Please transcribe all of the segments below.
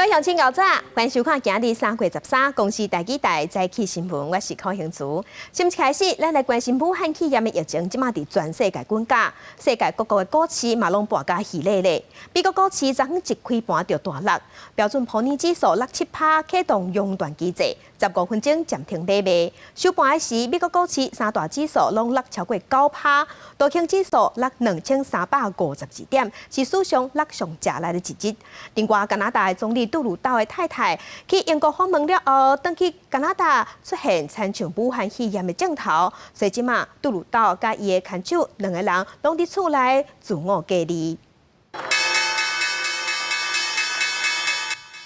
各位乡亲、高早，欢迎收看今日3月13公视台记台早起新闻，我是柯兴珠。先开始，咱来关心武汉肺炎的疫情，即马伫全世界滚价，世界各国的股市嘛拢博甲喜咧咧。美国股市昨昏一开盘就大落，标准普尔指数落7%，启动熔断机制，15分钟暂停买卖。收盘时，美国股市三大指数拢落超过9%，道琼指数落2352点，是史上落上食力的一日。另外，加拿大的总理杜鲁道的太太去英国访问了后，回去加拿大出现参像武汉肺炎的镜头，所以即马杜鲁道甲伊的牵手两个人拢伫厝内自我隔离。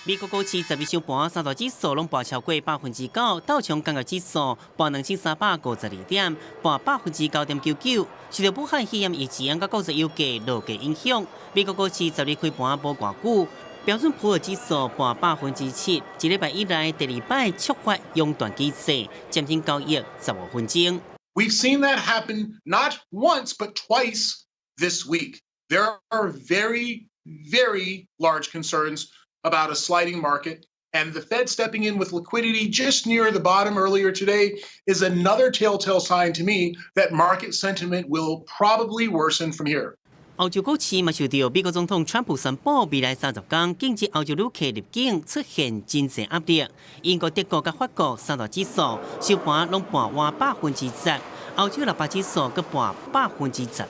美国股市12收盘，三大指数拢跌超过9%，道琼工业指数跌2352点，跌9.99%。受到武汉肺炎疫情甲国际油价落价影响，美国股市12开盘无偌久。标准普尔指数跌7%，一礼拜以来第二摆触发熔断机制，暂停交易15分钟。 We've seen that happen not once but twice this week. There are very, very large concerns about a sliding market, and the Fed stepping in with liquidity just near the bottom earlier today is another telltale sign to me that market sentiment will probably worsen from here. 欧洲股市嘛受到美国总统川普宣布未来30天禁止欧洲旅客入境出现真正压力。英国、德国甲法国三大指数收盘拢盘换10%，欧洲600指数阁盘11%。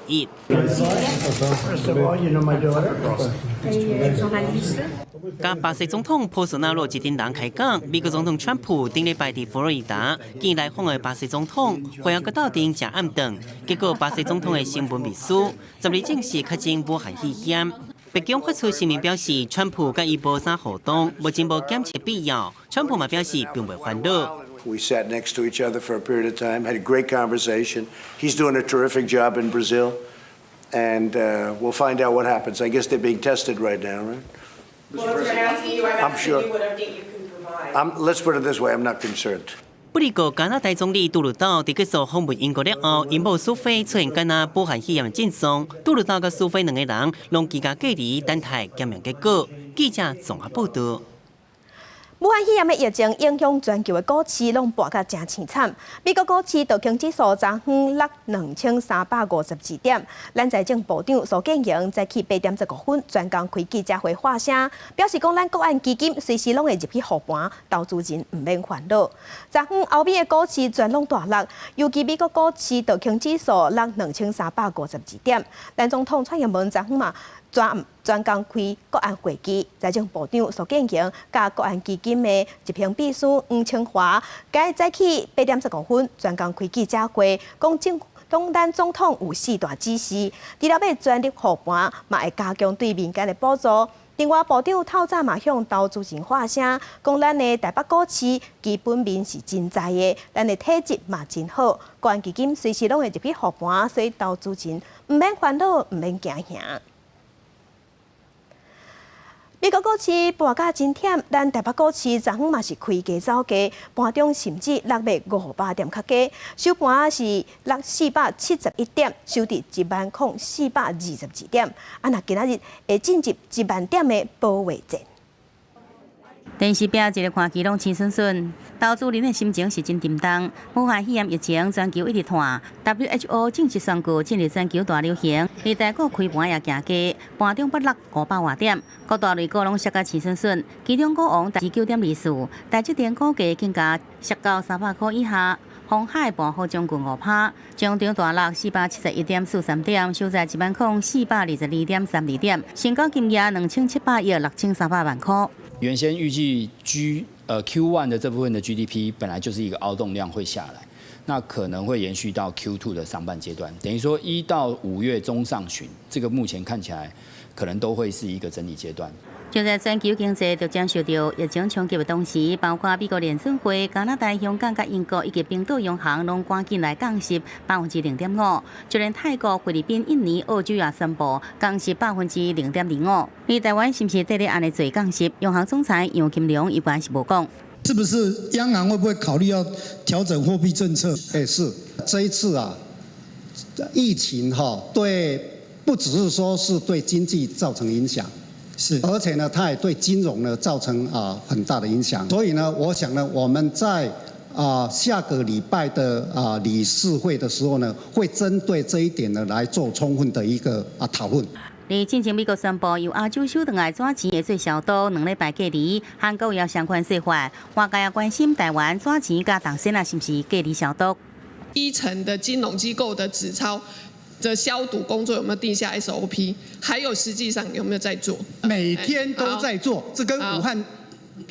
甲巴西总统波索纳罗一顶人开讲，美国总统川普顶礼拜伫佛罗里达见来访的巴西总统，会后阁斗阵食暗顿，结果巴西总统的新闻秘书12证实确诊武汉肺炎。北京发出声明表示，川普甲伊无啥互动，目前无检测必要。川普嘛表示并未烦恼。 We sat next to each other for a period of time, had a great conversation. He's doing a terrific job in Brazil, and we'll find out what happens. I guess they're being tested right now, right? Well, that's what I'm asking you. I'm asking you what update you can provide. Let's put it this way: I'm not concerned. 不离过加拿大总理杜鲁道伫结束访问英国了后，因某苏菲出现感染武汉肺炎的症状，杜鲁道甲苏菲两个人拢居家隔离等待检验结果。记者综合报道。 武汉肺炎的疫情影响全球的股市，拢跌甲真凄惨。美国股市道琼指数昨昏落2352点。咱财政部长苏建荣早起8点15分专工开记者会发声，表示讲咱国安基金随时拢会入去护盘，投资人唔免烦恼。昨昏欧美的股市全拢大落，尤其美国股市道琼指数落2352点。咱总统蔡英文昨昏嘛。 专工开国安会议，财政部长苏建荣甲国安基金的执行秘书黄清华，今日早起8点15分专工开记者会，讲咱总统有4大指示，除了要全力护盘，嘛会加强对民间的补助。另外，部长透早嘛向投资人发声，讲咱的台北股市基本面是真在的，咱的体质嘛真好，国安基金随时拢会入去护盘，所以投资人唔免烦恼，唔免惊吓。 美国股市跌甲真忝，咱台北股市昨昏嘛是开低走低，盘中甚至落尾500点较低，收盘是落471点，收伫10422点。啊，那今仔日会进入1万点的保卫战。 电视表一日看起拢清顺顺，投资人的心情是真沉重。武汉肺炎疫情全球一直拖 ，WHO 正式宣布进入全球大流行。而台股开盘也行低，盘中不落500多点，各大类股拢跌甲清顺顺。其中股王19.24，台积电股价更加跌到300块以下。鸿海盘后将近5%，上场大落471.43点，收在10422.32点，成交金额2700亿6300万块。 原先预计Q1 的这部分的 GDP 本来就是一个凹动量会下来，那可能会延续到 Q2 的上半阶段，等于说1到5月中上旬，这个目前看起来可能都会是一个整理阶段。 就在全球经济逐渐受到疫情冲击的同时，包括美国联准会、加拿大、香港、甲英国以及冰岛央行拢赶紧来降息0.5%，就连泰国、菲律宾、印尼、澳洲也宣布降息0.05%。而台湾是不是得咧安尼做降息？央行总裁杨金龙一般是无讲。是不是央行会不会考虑要调整货币政策？是这一次啊，疫情对不只是说是对经济造成影响。是，而且呢，它也对金融呢造成很大的影响。所以呢，我想呢，我们在下个礼拜的理事会的时候呢，会针对这一点呢来做充分的一个讨论。而进前美国宣布由亚洲首长来抓钱的最小刀2礼拜隔离，韩国也相关说法，外界也关心台湾抓钱加党线是不是隔离消毒？低层的金融机构的纸钞的消毒工作有没有定下 SOP？ 还有实际上有没有在做？每天都在做，这跟武汉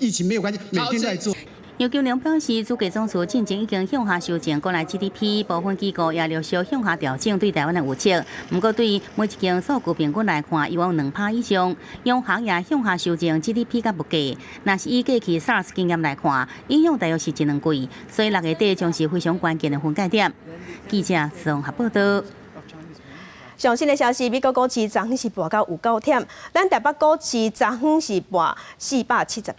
疫情没有关系，每天在做。杨金龙表示，主计总处进前已经向下修正国内 GDP， 部分机构也陆续向下调整对台湾的预测。不过，对每一间数据平均来看，以往2%以上，央行也向下修正 GDP 甲物价。若是以过去 SARS 经验来看，影响大约是1-2季，所以6月底将是非常关键的分界点。记者综合报道。上新的消息，美国股市昨昏是盘到有9点，咱台北股市昨昏是盘471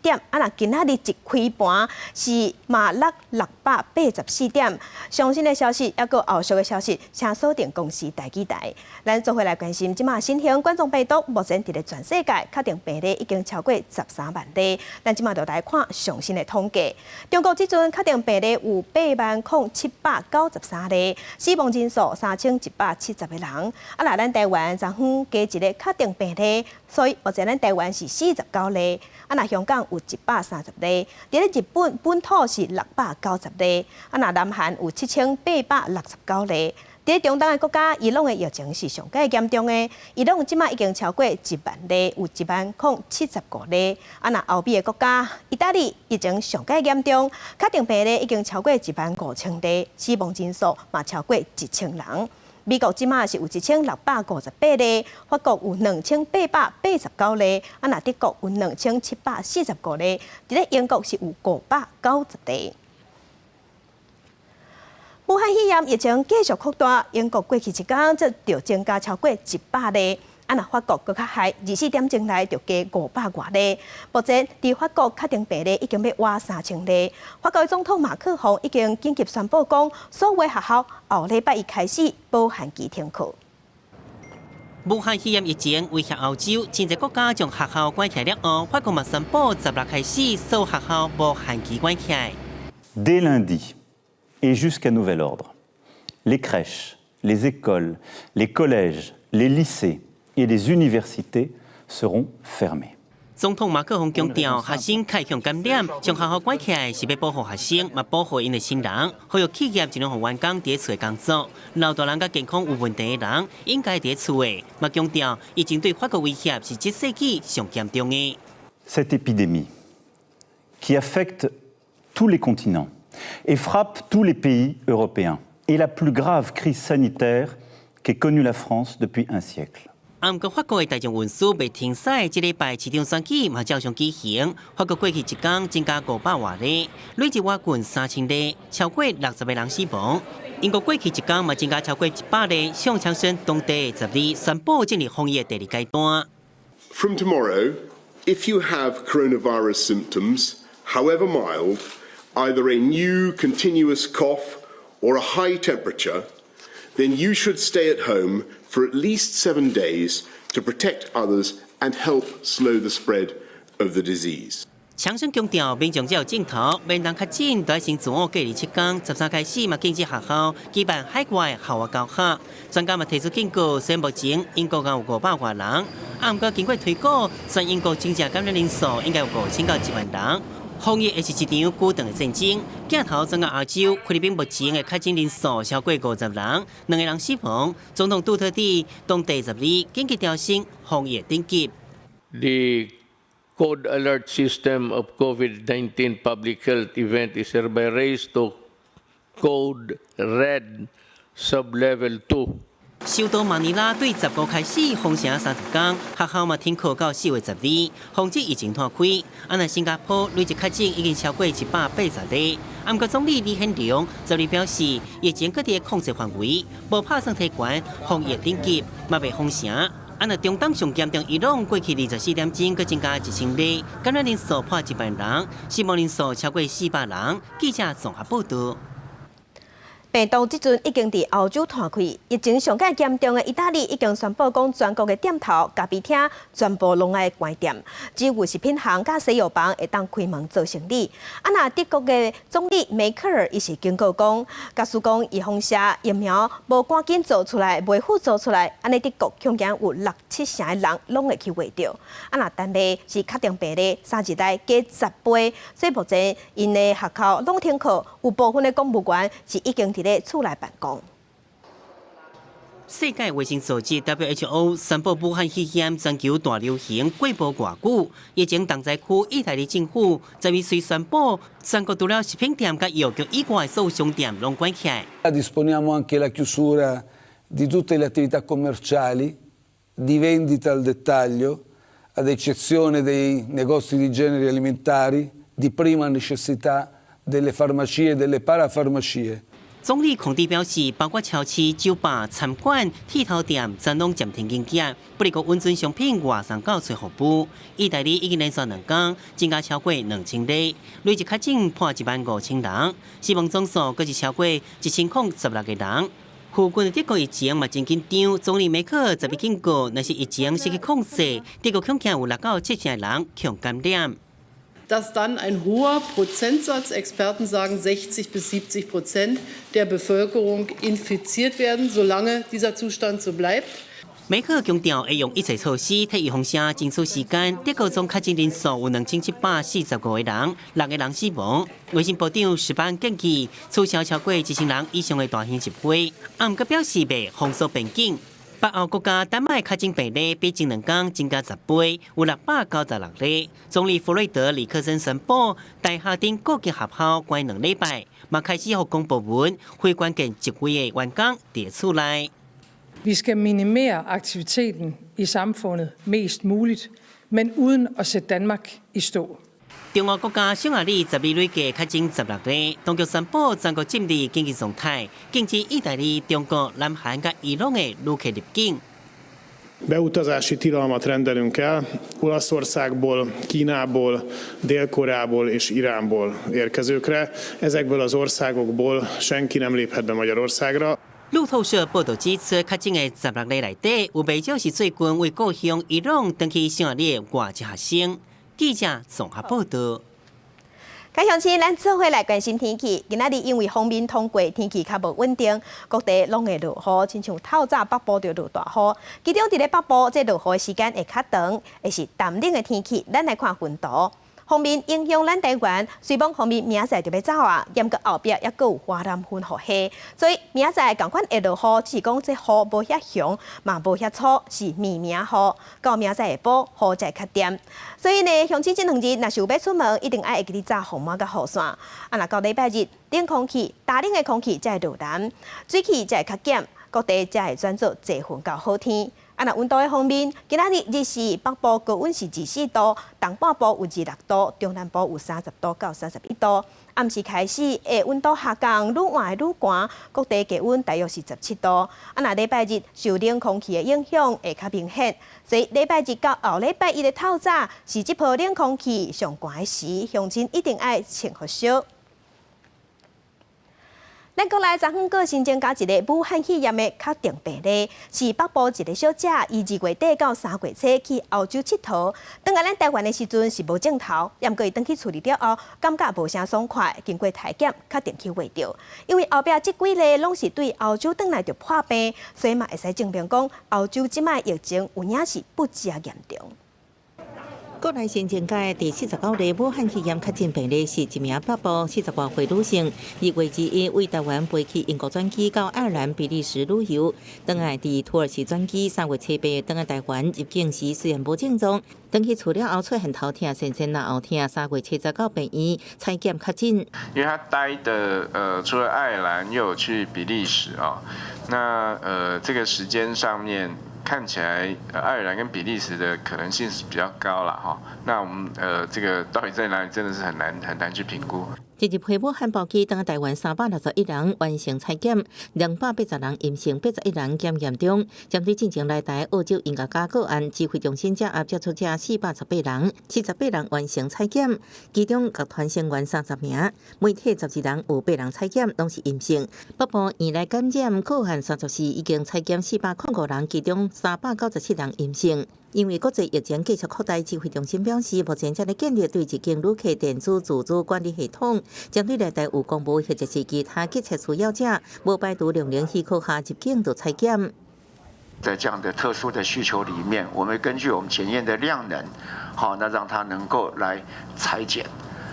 点，若今仔日一开盘是嘛落684点。上新的消息，还有后续的消息，请锁定公司台记台。咱做回来关心，即马新型冠状病毒目前伫咧全世界确定病例已经超过13万例。咱即马就来看上新的统计，中国即阵确定病例有80793例，死亡人数3170个人。若咱台湾昨昏加一个确定病例，所以目前咱台湾是49例。若香港有130例，伫咧日本本土是690例，若南韩有7869例。伫咧中东的国家，伊朗的疫情是上界严重的，伊朗即马已经超过1万例，有10075例。若欧美的国家，意大利疫情上界严重，确定病例已经超过15000例，死亡人数嘛超过1000人。美国即马是有1658例，法国有2889例，若德国有2745例，伫咧英国是有590例。武汉肺炎疫情继续扩大，英国过去一天则就增加超过100例，若法国搁较害，24点钟内就加500多例。目前，伫法国确定病例已经要挖3000例。法国总统马克宏已经紧急宣布讲，所有学校后礼拜一开始无限期停课。武汉肺炎疫情威胁欧洲，真侪国家将学校关起来了后，法国嘛宣布16开始，所有学校无限期关起来。Dès lundi et jusqu'à nouvel ordre, les crèches, les écoles, les collèges, les lycées et les universités seront fermées. 总统马克宏强调，学生开向感染，将学校关起来是要保护学生，嘛保护因的亲人，呼吁企业尽量让员工伫厝工作。老大人甲健康有问题的人，应该伫厝的。嘛强调，疫情对法国威胁是这世纪上严重的。Cette épidémie qui affecte tous les continents et frappe tous les pays européens est la plus grave crise sanitaire qu'ait connue la France depuis un siècle. 不过，法国的大众运输未停驶，这礼拜市场选举嘛照常举行。法国过去一天增加500多例，累计挖近3000例，超过60个人死亡。英国过去一天嘛增加超过100例，向强生当地10例宣布进入防疫第2阶段。From tomorrow, if you have coronavirus symptoms, however mild, either a new continuous cough or a high temperature, then you should stay at home for at least 7 days to protect others and help slow the spread of the disease. 强生强调，民众只要镜头，免人确诊，都要先自我隔离7天。13开始嘛，禁止学校举办海外校外教学。专家嘛提出警告，虽然目前英国有500多人，不过经过推估，全英国真正感染人数应该有5000到1万人。防疫也是一场久长的战争。镜头转到亚洲，菲律宾目前的确诊人数超过50人，2个人死亡。总统杜特地当地10日紧急调升防疫等级。The code alert system of COVID-19 public health event is hereby raised to code red sublevel 2. 首都马尼拉对10号开始封城30天，学校嘛停课到4月10日，防止疫情拓开。若新加坡累计确诊已经超过180例。不过总理李显龙昨日表示，疫情各地控制范围，无拍算提悬防疫等级，嘛未封城。若中东上严重伊朗过去24点钟，佮增加1000例，感染人数破1万人，死亡人数超过400人。记者综合报道。病毒即阵已经伫欧洲传开，疫情上界严重的意大利已经宣布讲，全国的店头、咖啡厅全部拢爱关店，只有食品行甲西药房会当开门做生意。那德国的总理梅克尔伊是警告讲，假使讲伊放射疫苗无赶紧做出来，袂好做出来，安尼德国恐惊有6-7成的人拢会去怀着。那单例是确定病例3日内加10倍，所以目前因的学校拢停课，有部分的公务员是已经伫咧厝内办公。世界卫生组织 WHO 宣布武汉肺炎全球大流行过无偌久，疫情重灾区意大利政府10月虽宣布全国除了食品店甲药局以外所有商店拢关起来。Disponiamo anche la chiusura di tutte le attività commerciali, di vendita al dettaglio, ad eccezione dei negozi di generi alimentari, di prima necessità, delle farmacie e delle parafarmacie. 总理孔蒂表示，包括超市、酒吧、餐馆、剃头店，全拢暂停营业。不过，温存商品外送到最后补。意大利已经连续2天增加超过2000例，累计确诊破15000人，死亡总数更是超过1016个人。附近的德国疫情嘛真紧张，总理梅克尔10日警告，若是疫情失去控制，德国恐惊有6-7成的人恐感染。Dass dann ein hoher Prozentsatz, Experten sagen 60-70% der Bevölkerung infiziert werden, solange dieser Zustand so bleibt. 梅克强调会用一切措施替预防者争取时间。德国总确诊人数有2745个人，6个人死亡。卫生部长石班建议取消超过1000人以上的大型集会，暗个表示袂封锁边境。北欧国家丹麦确诊病例比前2天增加10倍，有696例。总理弗瑞德里克森宣布，大夏顶各级学校关2礼拜，嘛开始予公部门会关键职位的员工伫厝内。Vi skal minimere aktiviteten i samfundet mest muligt, men uden at sætte Danmark i stå. 中俄国家匈牙利10日累计确诊16例，当局宣布全国禁止经济状态，禁止意大利、中國、南韓及伊朗嘅旅客入境。Beutazási tilalmat rendelünk el Olaszországból, Kínából, Dél-Koreából és Iránból érkezőkre. Ezekből az országokból senki nem léphet be Magyarországra. 路透社报道指出，确诊的16例内底，有不少是最近为故乡伊朗登去匈牙利的外籍学生。记者综合报道。该乡亲，咱做伙来关心天气。今仔日因为锋面通过，天气较无稳定，各地拢会落雨，亲像透早北部就落大雨。其中伫咧北部，这落雨的时间会较长，会是淡冷的天气。咱来看云图。锋面影响咱台湾，虽望锋面明仔就要走啊，严格后壁也阁有华南云雨下，所以明仔同款会落雨，只是讲这雨无遐凶，嘛无遐粗，是绵绵雨。到明仔下晡，雨才会较点。所以呢，乡亲这2日若是有要出门，一定爱会记得扎雨帽甲雨伞。若到礼拜日，冷空气、大冷的空气才会落南，水气才会较减，各地才会转做侪云到好天。若温度的方面，今仔日日时北部高温是24度，东半部有26度，中南部有30度到31度。暗时开始，温度下降，愈晚愈寒，各地低温大约是17度。若礼拜日受冷空气的影响会较明显，所以礼拜日到后礼拜一的透早是这波冷空气上悬的时，乡亲一定爱穿好少。咱国内昨昏个新增加一个武汉肺炎的确定病例，是北部一个小姐，伊2月底到3月初去欧洲佚佗，转来咱台湾的时阵是无症头，不过伊转去处理了后，感觉无啥爽快，经过体检确定去胃着，因为后壁这几例拢是对欧洲转来就破病，所以嘛会使证明讲欧洲即摆疫情有影是不遮严重。国内新增加的第49例武汉肺炎确诊病例是一名北部40多岁女性，2月1日为台湾飞去英国转机到爱尔兰、比利时旅游，转来伫土耳其转机3月初8转来台湾入境时虽然无症状，转去除了后出现头痛、先然后痛，3月初10到病院采检确诊。因为他待的除了爱尔兰，又有去比利时啊，那这个时间上面。看起来爱尔兰跟比利时的可能性是比较高了哈。那我们这个到底在哪里，真的是很难去评估。近日批武汉包机等台湾361人完成采检，280人阴性，81人检验中。针对进前来台澳洲因家家个案，指挥中心接接触者418人，78人完成采检，其中各团成员30名，媒体12人有8人采检拢是阴性。北部原来感染个案34已经采检405人，其中397人阴性。因为国际疫情继续扩大，指挥中心表示，目前正在建立对入境旅客电子自助管理系统，针对来台有公务或者是其他急切需要者，无排除6年许可下入境就采检。在这样的特殊的需求里面，我们根据我们检验的量能，好，那让它能够来裁剪。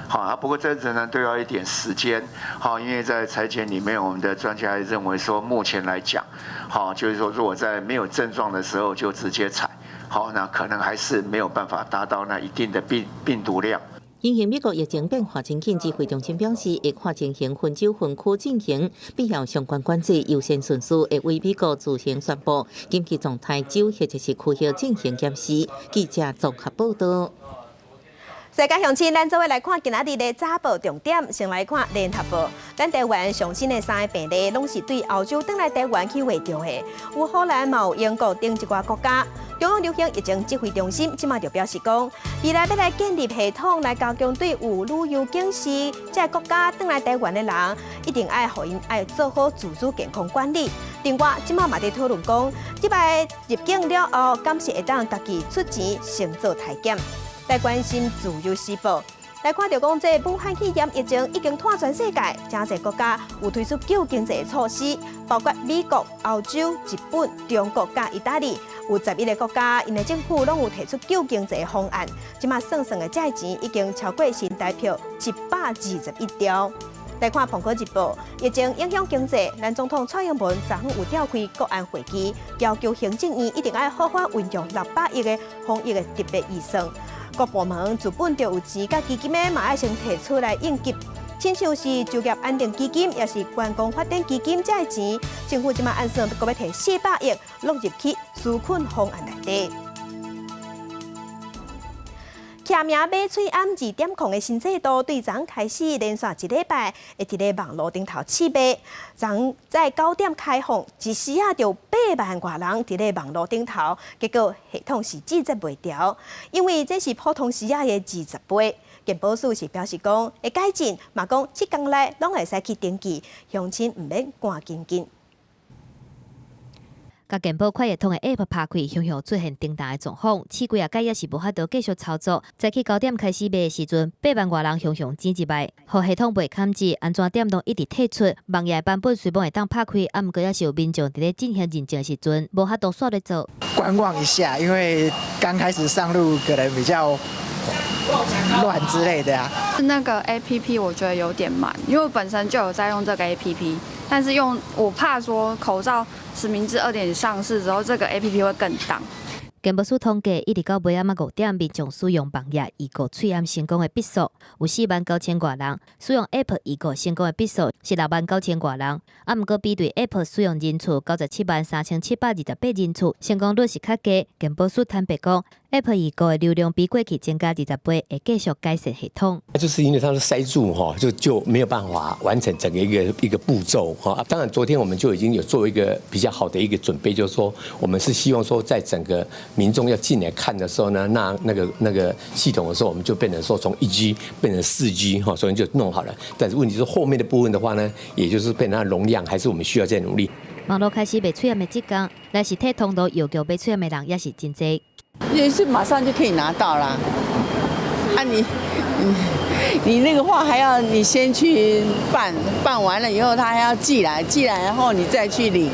好，不过这仍然都要一点时间。好，因为在裁剪里面，我们的专家认为说，目前来讲，好，就是说，如果在没有症状的时候就直接采，好，那可能还是没有办法达到那一定的病毒量。因应美国疫情变化真紧，指挥中心表示，会看情形分州分区进行必要相关管制，优先顺序会为美国自行宣布紧急状态州或者是区域进行检视。记者综合报道。世界详情，咱做伙来看今仔日的早报重点。先来看联合报，咱台湾上新的3个病例，拢是对欧洲转来台湾去围着的，有荷兰，嘛有英国等一寡国家。中央流行疫情指挥中心即马就表示讲，未来要来建立系统来加强对有旅游警示，这国家转来台湾的人，一定爱互因爱做好自主健康管理。另外，即马嘛在讨论讲，即摆入境了后，敢是会当家己出钱先做体检。来关心自由时报，来看到讲，这武汉肺炎疫情已经拖全世界，真侪国家有推出救经济的措施，包括美国、欧洲、日本、中国甲意大利，有11个国家，因的政府拢有提出救经济的方案。即马算算的债钱已经超过新台币721兆。来看《澎湖日报》，疫情影响经济，咱总统蔡英文昨昏有召开国安会议，要求行政院一定要好好运用600亿的防疫的特别预算。各部门自本就有钱，甲基金的嘛爱先提出来应急，亲像是就业安定基金，也是观光发展基金这钱，政府即马按算阁要提400亿落入去纾困方案内底。徛名买喙暗2点控的新制度，对昨开始连续1礼拜，会伫咧网络顶头试卖。昨在9点开放，一时啊就8万多人伫咧网络顶头，结果系统是制作袂掉，因为这是普通时啊的20倍。健保署是表示讲会改进，嘛讲7天内拢会使去登记，乡亲唔免赶紧紧。甲健保快易通的 App 拍开，向向出现重大的状况，试几啊届也是无法度继续操作。早起9点开始卖的时阵，8万多人向向钱一卖，互系统袂砍止，安怎点都一直退出。网页版本虽然会当拍开，啊，毋过也是有民众伫咧进行认证的时阵，无法度煞咧做。观望一下，因为刚开始上路可能比较乱之类的啊。那个 APP 我觉得有点慢，因为我本身就有在用这个 APP， 但是我怕说口罩实名制2.0上市之后，这个 APP 会更当。健保署统计，一直到尾暗5点，民众使用网页移过喙暗成功的笔数有49000多人，使用 App 移过成功的笔数是69000多人。啊，毋过比对 App 使用人次973728人次，成功率是较低。健保署坦白讲 ，App 移过的流量比过去增加20倍，会继续改善系统。就是因为它是塞住哈，就没有办法完成整个一个步骤哈。当然，昨天我们就已经有做一个比较好的一个准备，就是说我们是希望说在整个民众要进来看的时候呢，那个系统的时候，我们就变成说从1G 变成4G 哈，所以就弄好了。但是问题是后面的部分的话呢，也就是变成容量还是我们需要再努力。网络开始卖喙暗的这天，来实体通道要求卖喙暗的人也是真多。也是马上就可以拿到啦。啊你那个话还要你先去办完了以后，他还要寄来，然后你再去领。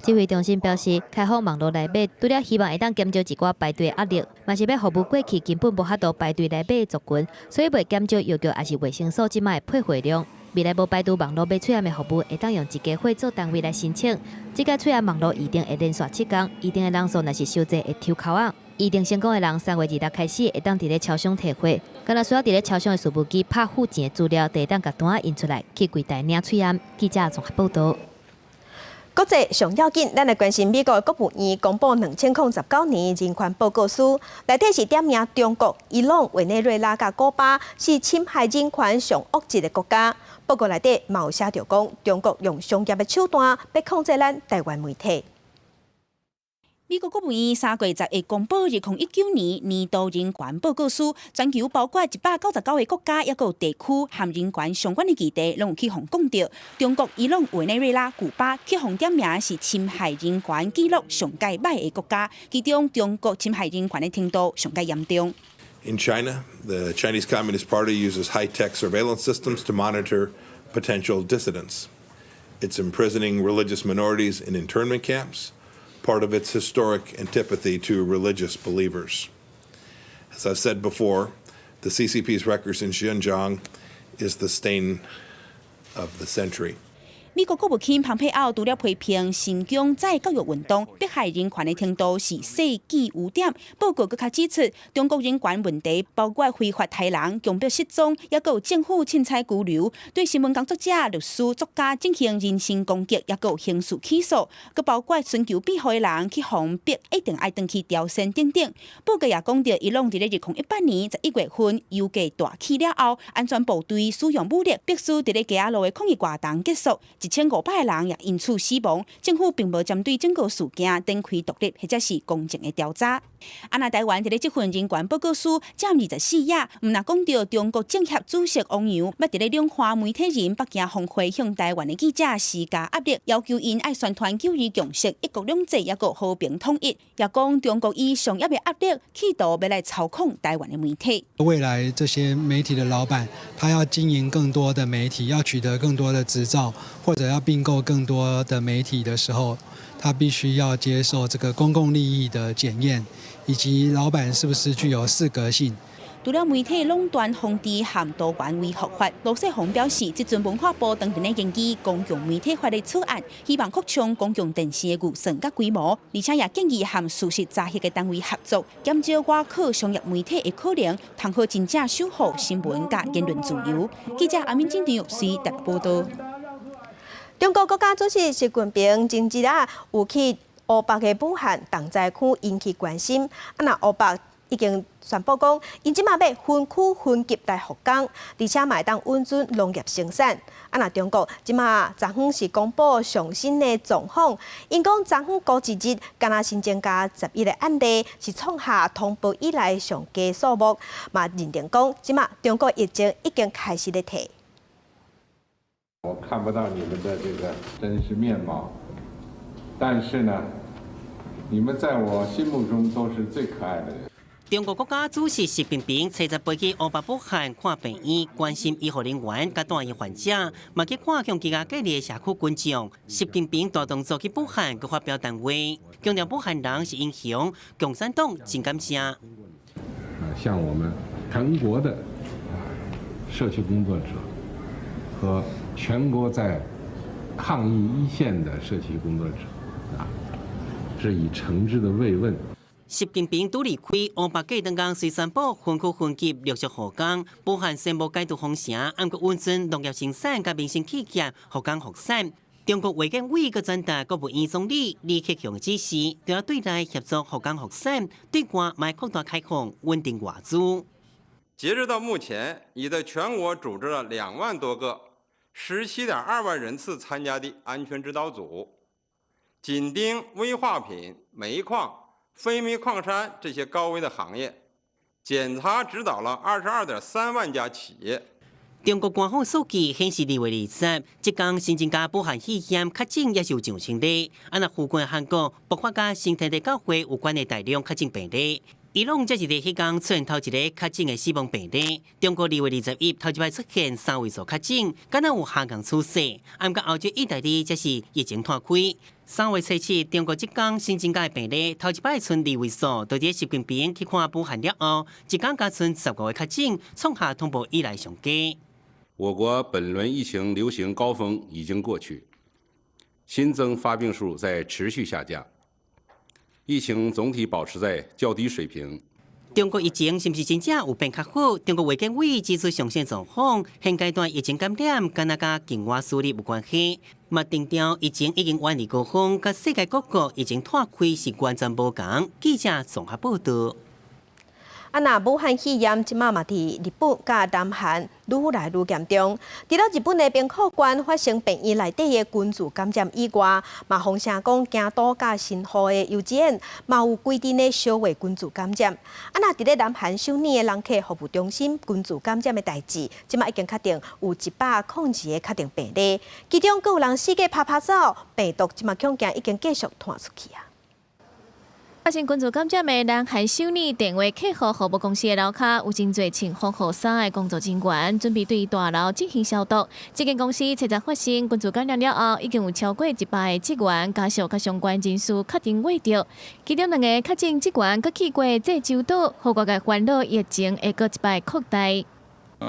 指挥中心表示，开放网络来买，除了希望会当减少一寡排队压力，嘛是要服务过去根本无法度排队来买的族群，所以袂减少要求，也是卫生所即卖配货量。未来无排除网络买喙暗的服务，会当用一家会做单位来申请。这个喙暗网络预定会连续7天，预定的人数若是收济会抽扣啊。预定成功的人，3月2日开始会当伫咧超商提货，敢若需要伫咧超商的数据机拍付钱的资料，就会当甲单印出来去柜台领喙暗。记者综合报道。国际上要紧，咱来关心美国国务院公布2019年人权报告书，内底是点名中国、伊朗、委内瑞拉甲古巴是侵害人权上恶质的国家。报告内底嘛有写着讲，中国用商业的手段要控制咱台湾媒体。美国国务院3月10日公布2019年年度人权报告书，全球包括199个国家，也有地区和人权相关的议题，拢有去互讲到。中国、伊朗、委内瑞拉、古巴去互点名是侵害人权记录上界歹的国家，其中中国侵害人权的程度上界严重。In China, the Chinese Communist Party uses high-tech surveillance systems to monitor potential dissidents. It's imprisoning religious minorities in internment camps, part of its historic antipathy to religious believers. As I've said before, the CCP's records in Xinjiang is the stain of the century. 美国国务卿蓬佩奥除了批评新疆再教育运动迫害人权的程度是世纪污点，报告更加指出，中国人权问题包括非法杀人、强迫失踪，也有政府凊彩拘留，对新闻工作者、律师、作家进行人身攻击，也有刑事起诉，佮包括寻求庇护的人去防逼一定要登去朝鲜等等。报告也讲到，伊朗伫2018年11月份油价大起了后，安全部队使用武力，迫使伫街仔路的抗议活动结束。1500个人也因此死亡，政府并无针对整个事件展开独立或者是公正的调查。那台湾这份人权报告书占24页，唔那讲到中国政协主席王阳要伫两岸媒体人北京峰会向台湾的记者施加压力，要求因爱宣传九二共识、一国两制，也个和平统一。也讲中国以商业的压力，企图要来操控台湾的媒体。未来这些媒体的老板，他要经营更多的媒体，要取得更多的执照，或者要并购更多的媒体的时候，他必须要接受这个公共利益的检验，以及老板是不是具有适格性。除了媒体垄断防治和多元维护法，罗世宏表示，这阵文化部当前的研究公共媒体法的草案，希望扩充公共电视的预算甲规模，而且也建议和事实查核的单位合作，减少外靠商业媒体的可能，通好真正守护新闻甲言论自由。记者阿明进场随特报道。中国国家主席习近平前日有去乌北的武汉重灾区引起关心。那乌北已经宣布讲，因即马要分区分级来复工，而且嘛会当稳准农业生产。那中国即马昨昏是公布上新的状况，因讲昨昏过一日，敢若新增加11个案例，是创下通报以来上低数目。嘛认定讲，即马中国疫情已经开始咧退。我看不到你们的这个真实面貌，但是呢，你们在我心目中都是最可爱的人。中国国家主席习近平车日飞去乌北武汉看病院，关心医护人员甲住院患者，嘛去看向其他隔离的社区群众。习近平大动作去武汉，佮发表谈话，强调武汉人是英雄，共产党真感谢。像我们全国的社区工作者和全国在抗疫一线的社区工作者致以诚挚的慰问。习近平拄离开乌北过两天，虽宣布分区分级陆续复工，武汉宣布解除封城，按个稳准农业生产甲民生企业复工复产。中国卫健委个转达国务院总理李克强指示，都要对内协助复工复产，对外卖扩大开放，稳定外资。截止到目前，已在全国组织了2万多个17.2万人次参加的安全指导组，紧盯危化品、煤矿、非煤矿山这些高危的行业，检查指导了22.3万家企业。中国官方数据显示，2月20日，即天新增加武汉肺炎确诊也是上千例。那附近韩国爆发甲生态的教会有关的大量确诊病例。伊朗则是伫迄天出现头一个确诊的死亡病例。中国2月21日头一摆出现3位数确诊，敢若有下降趋势。按个欧洲、意大利则是疫情拓开。3月17日，中国即天新增加的病例头一摆剩2位数，就伫习近平去看武汉了后，一天加剩15个确诊，创下通报以来上低。我国本轮疫情流行高峰已经过去，新增发病数在持续下降。疫情总体保持在较低水平。中国疫情是不是真正有变较好？中国卫健委指出，上线状况现阶段疫情感染敢若甲境外输入有关系。嘛定调疫情已经远离高峰，甲世界各国已经拓开是完全无同。记者综合报道。那武汉肺炎即马嘛伫日本甲南韩愈来愈严重。除了日本的兵库县发生病院内底的群聚感染以外，嘛风声讲京都甲新莪的幼稚园嘛有规定的小卫群聚感染。那伫咧南韩首尔的人客服务中心群聚感染的代志，即马已经确定有102个确定病例，其中阁有人4个拍走，病毒即马恐惊已经继续传出去啊。发生群聚感染的南韩首尔电话客服务公司的楼骹，有真侪穿防护衫的工作人员，准备对大楼进行消毒。这间公司查查发生群聚感染了后，已经有超过100个职员、家属甲相关人士确定胃着，其中2个确诊职员阁去过济州岛，互外界烦恼疫情会阁一摆扩大。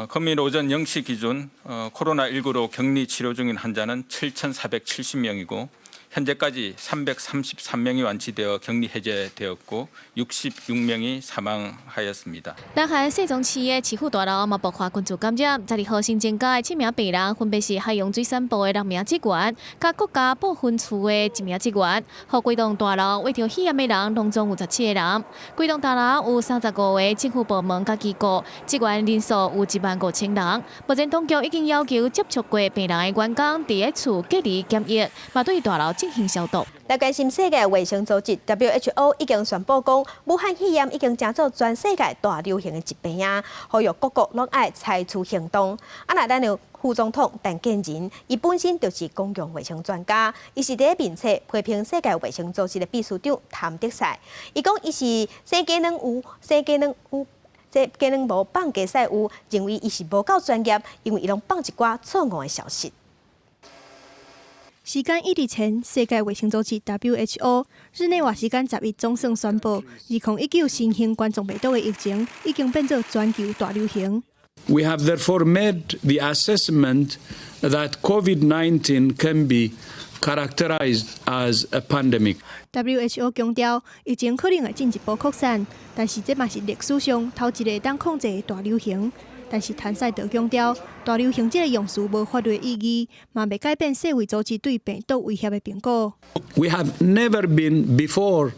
금일 오전 0시 기준 코로나19로 격리 치료 중인 환자는 7,470명이고 현재까지 333명이 완치되어 격리 해제되었고 66명이 사망하였습니다. 南韩世宗市的市府大楼嘛爆发群聚感染，12号新增加的7名病人，分别是海洋水产部的6名职员，甲国家保分处的1名职员。和规栋大楼胃肠肺炎的人拢总有17个人。规栋大楼有35个政府部门甲机构，职员人数有15000人。目前当局已经要求接触过病人的员工伫咧厝隔离检疫，嘛对大楼 进行消毒。来关心世界卫生组织 WHO 已经宣布讲，武汉肺炎已经成做全世界大流行的疾病啊，呼吁各国拢爱采取行动。那咱有副总统陈建仁，伊本身就是公共卫生专家，伊是第一面册批评世界卫生组织的秘书长谭德赛，伊讲伊是生技能无放假赛有，认为伊是无够专业，因为伊拢放一寡错误的消息。 时间1日前，世界卫生组织 WHO 日内瓦时间11总算宣布，2019新型冠状病毒的疫情已经变作全球大流行。We have therefore made the assessment that COVID-19 can be characterized as a pandemic. WHO 强调，疫情可能会进一步扩散，但是这嘛是历史上头一个当控制的大流行。 但是谭赛德强调，大流行这个用词无法律意义，嘛未改变世卫组织对病毒威胁的评估。We have never been before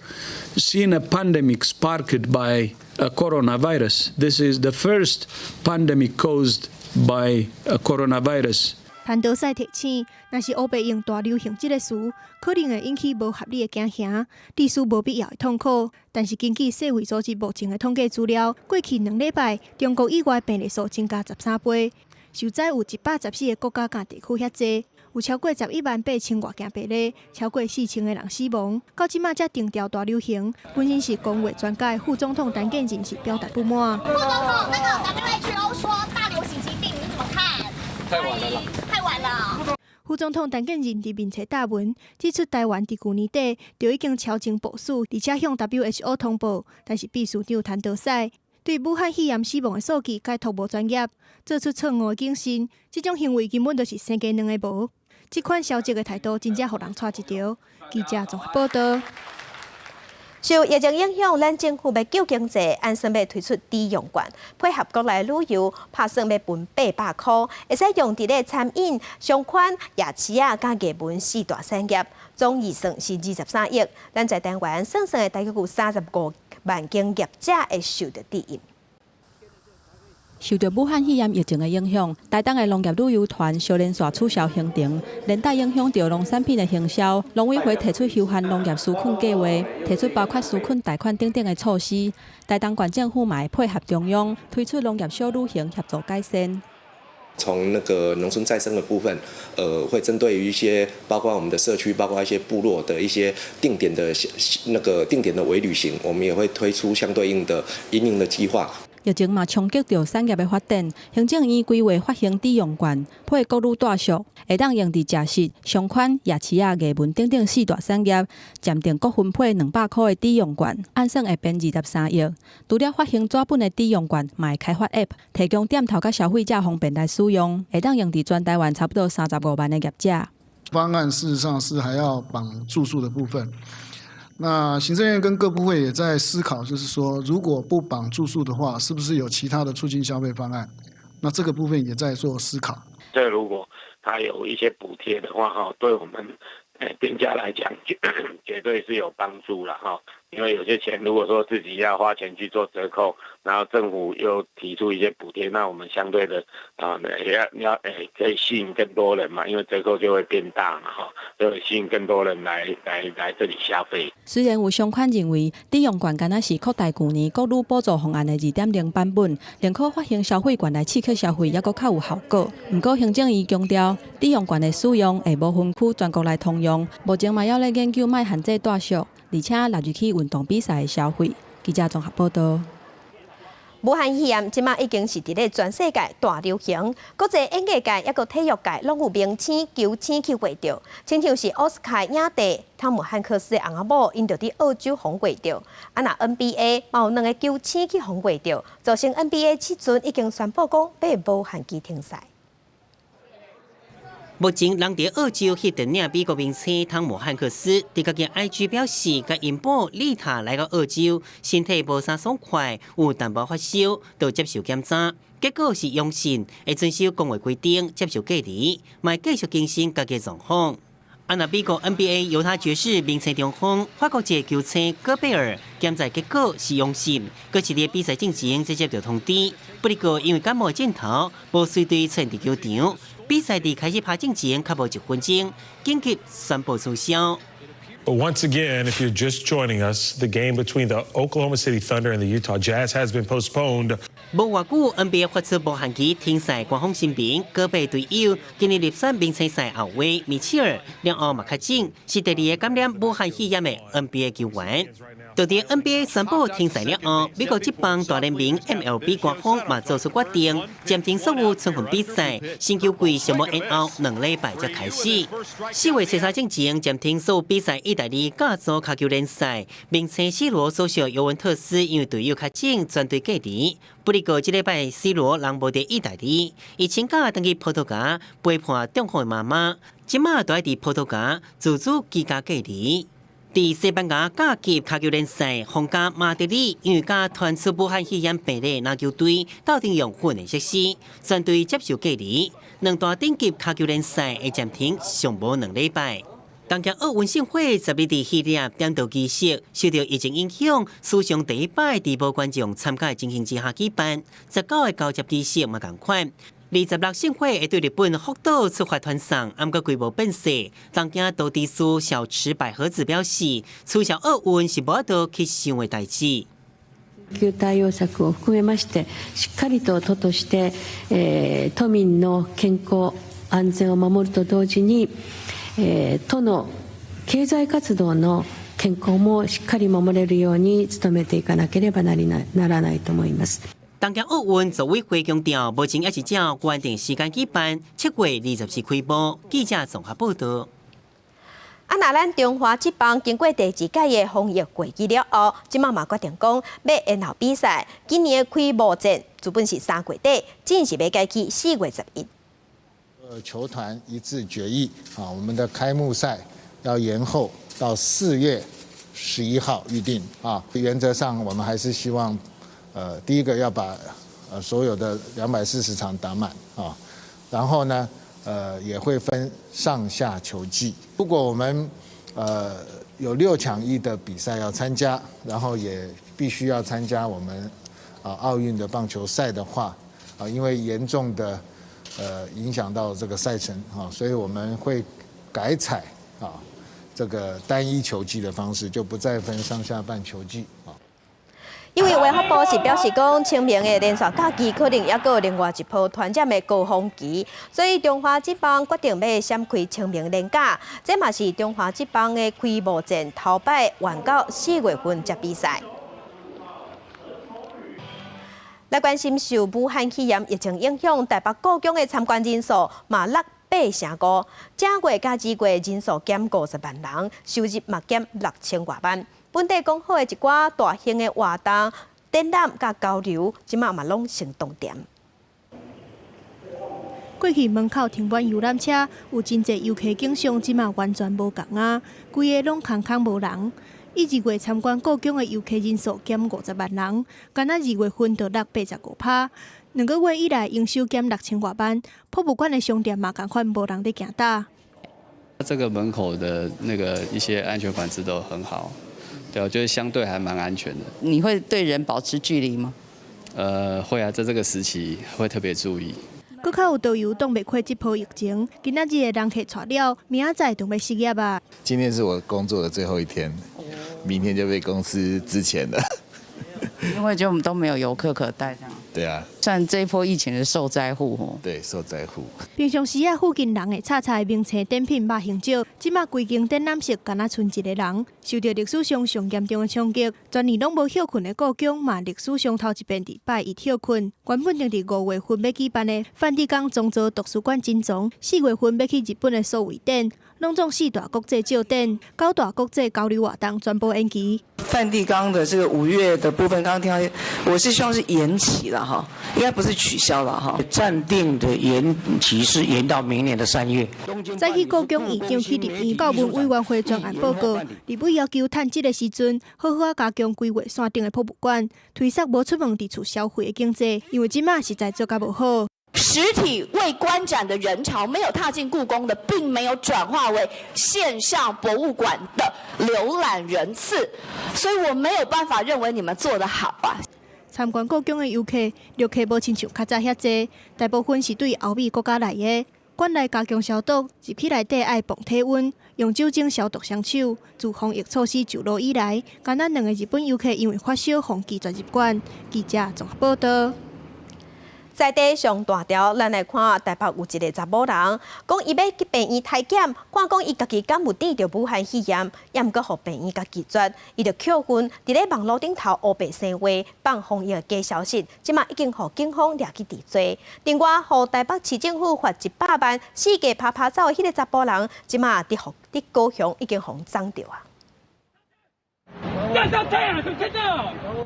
seen a pandemic sparked by a coronavirus. This is the first pandemic caused by a coronavirus. 谭德赛提醒，若是欧北用大流行这个词，可能会引起无合理的惊吓，致使无必要的痛苦。但是根据世卫组织目前的统计资料，过去2礼拜，中国以外病例数增加13倍，受灾有114个国家甲地区遐济，有超过118000外件病例，超过4000个人死亡。到即马才定调大流行，本身是公卫专家的副总统陈建仁是表达不满。副总统，那个 WHO 说大流行疾病，你怎么看？太晚了。 副总统陈建仁伫面册答问，指出台湾伫去年底就已经超前部署，而且向 WHO 通报，但是秘书长谭德赛对武汉肺炎死亡的数据解读无专业，做出错误的警讯，这种行为根本就是生鸡两个无。这款消极的态度，真正互人带一条。记者综合报道。 受疫情影响，咱政府要救经济，按算要推出抵用券，配合国内旅游，拍算要分800块，会使用伫咧餐饮、商款、夜市啊、甲艺文4大产业，总预算是23亿。咱在台湾算的大概有35万间业者会受到抵用。 受到武汉肺炎疫情的影响，台东的农业旅游团小连续取消行程，连带影响到农产品的行销。农委会提出休闲农业纾困计划，提出包括纾困贷款等等的措施。台东县政府嘛配合中央，推出农业小旅行协助改善。 从那个农村再生的部分，会针对于一些包括我们的社区，包括一些部落的一些定点的微旅行，我们也会推出相对应的因应的计划。 疫情嘛冲击到产业的发展，行政院规划发行抵用券，配国旅大俗，会当用伫食食、商款、夜市啊、艺文等等4大产业，暂定各分配200块的抵用券，按算会编23亿。除了发行纸本的抵用券，嘛会开发 App， 提供店头甲消费者方便来使用，会当用伫全台湾差不多35万的业者。方案事实上是还要绑住宿的部分。 那行政院跟各部会也在思考，就是说，如果不绑住宿的话，是不是有其他的促进消费方案？那这个部分也在做思考。这如果它有一些补贴的话哈，对我们店家来讲绝对是有帮助了哈。因为有些钱如果说自己要花钱去做折扣，然后政府又提出一些补贴，那我们相对的也要可以吸引更多人嘛，因为折扣就会变大嘛哈，就会吸引更多人来这里消费。虽然有相关认为，抵用券敢若是扩大去年国旅补助方案的2.0版本，宁可发行消费券来刺激消费，也阁较有效果。不过行政院强调，抵用券的使用会无分区全国来通用，目前嘛要来研究卖限制大小。而且纳入去运动比赛的消费。记者综合报道。武汉肺炎即马已经是伫咧全世界大流行，国际演艺界抑个体育界拢有明星求签去获着，亲像是奥斯卡影帝汤姆汉克斯的翁仔某，因就伫澳洲红获着。啊，那 NBA 嘛有2个求签去红获着，造成 NBA 即阵已经宣布讲要无限期停赛。目前，人伫澳洲翕电影美国明星汤姆汉克斯，伫家己 IG 表示，甲因某丽塔来到澳洲，身体无啥爽快，有淡薄发烧，都接受检查，结果是阳性，会遵守公卫规定，接受隔离，卖继续更新家己状况。啊，那美国 NBA 犹他爵士明星中锋法国籍球星戈贝尔检查结果是阳性，佮是伫比赛进前才接到通知，不过因为感冒镜头，无随队出现伫球场。比赛伫开始拍进前，较无1分钟，紧急宣布取消。Once again, if you're just joining us, the game between the Oklahoma City Thunder and the Utah Jazz has been postponed. 无偌久 ，NBA 发出无限期停赛官方声明，戈贝队友今年入选明星赛后卫米切尔，两后嘛确诊是第2个感染武汉肺炎的 NBA 球员。就伫 NBA 宣布停赛了后，美国职棒大联盟 MLB 官方嘛做出决定，暂停所有春训比赛，新球季上无延后2礼拜才开始。4月13之前暂停所有比赛意大利甲组卡球联赛，明星 C 罗所属尤文特斯因为队友确诊全队隔离。不过这礼拜 C 罗人无伫意大利，伊请假登去葡萄牙陪伴中国的妈妈，即马都爱伫葡萄牙自主居家隔离。伫西班牙甲级卡球联赛，皇家马德里因为甲传出武汉肺炎病例篮球队斗阵用混合设施，全队接受隔离。2大顶级卡球联赛会暂停上无2礼拜。东京奥运盛会12日伫希腊点灯仪式，受到疫情影响，史上第1摆伫无观众参加的情形之下举办。19个交接仪式嘛同款。26盛会会对日本福岛出发团送，不过规模变小。东京都知事小池百合子表示，取消奥运是无法度去想的代志。救対応策を含めまして、しっかりと都として、都民の健康安全を守ると同時に、都の経済活動の健康もしっかり守れるように努めていかなければならないと思います。东京奥运组委会强调，目前也是照原定时间举办，7月24开幕。记者综合报道。啊，那咱中华职棒经过第2届的防疫会议了后，即马嘛决定讲要延后比赛。今年的开幕战原本是3月底，正是要改去4月11。球团一致决议啊，我们的开幕赛要延后到4月11号预定啊。原则上，我们还是希望。第一个要把所有的240场打满啊，然后呢，也会分上下球季。如果我们有6强1的比赛要参加，然后也必须要参加我们奥运的棒球赛的话，因为严重的影响到这个赛程啊，所以我们会改采这个单一球季的方式，就不再分上下半球季啊。因为卫福部是表示讲，清明的连续假期可能也有另外一波传染的高峰期，所以中华职棒决定要闪开清明连假。这嘛是中华职棒的开幕战头摆完到4月份才比赛。来关心受武汉肺炎疫情影响，台北故宫的参观人数嘛落8成5，正月加2月人数减50万人，收入嘛减6000多万。本地讲好的一寡大型的活动、展览甲交流，即马嘛拢成重点。过去门口停满游览车，有真侪游客景象，即马完全无同啊，规个拢空空无人。1、2月参观故宫的游客人数减50万人，敢若2月份就落85%。2个月以来，营收减6000多万，博物馆的商店嘛，赶快无人在行打。这个门口的那个一些安全管制都很好，对，我觉得相对还蛮安全的。你会对人保持距离吗？会啊，在这个时期会特别注意。搁较有导游挡袂过这波疫情，今仔日的人客带了，明仔载就要失业啊。今天是我工作的最后一天，明天就被公司资遣了。因为就我们都没有游客可带，这样。对啊，算这一波疫情的受灾户哦。对，受灾户。平常时啊，附近人会炒菜、名菜、点品嘛很少，即马规间展览室敢若剩一个人。受到历史上上严重的冲击，全年拢无休困的故宫嘛，历史上头一遍伫拜一休困。原本定伫5月份要举办的梵蒂冈宗座图书馆珍藏，4月份要去日本的所谓展，拢总4大国际照展、9大国际交流活动全部延期。梵蒂冈的这个5月的部分，刚刚听到，我是希望是延期了哈，应该不是取消了哈。暂定的延期是延到明年的3月。再去故宫院长去立院教文委员会专案报告，立委要求趁这个时阵，好好加强规划山顶的博物馆，推测无出门伫厝消费的经济，因为即马实在做甲无好。实体未观展的人潮没有踏进故宫的，并没有转化为线上博物馆的浏览人次，所以我没有办法认为你们做得好啊。参观故宫的游客，旅客无亲像较早遐济，大部分是对欧美国家来的。馆内加强消毒，入去内底爱磅体温，用酒精消毒双手。自防疫措施就落以来，敢若2个日本游客因为发烧，封拒绝入馆。记者综合报道。在地上大条，咱来看台北有一个查某人，讲伊要去病院体检，看讲伊家己敢有得着武汉肺炎，也毋过互病院甲拒绝，伊就扣分，伫咧网络顶头黑白生话，放防疫假消息，即马已经互警方抓去治罪。另外，互台北市政府罚100万，四界拍拍走的迄个查甫人，即马伫高雄已经互掌着啊。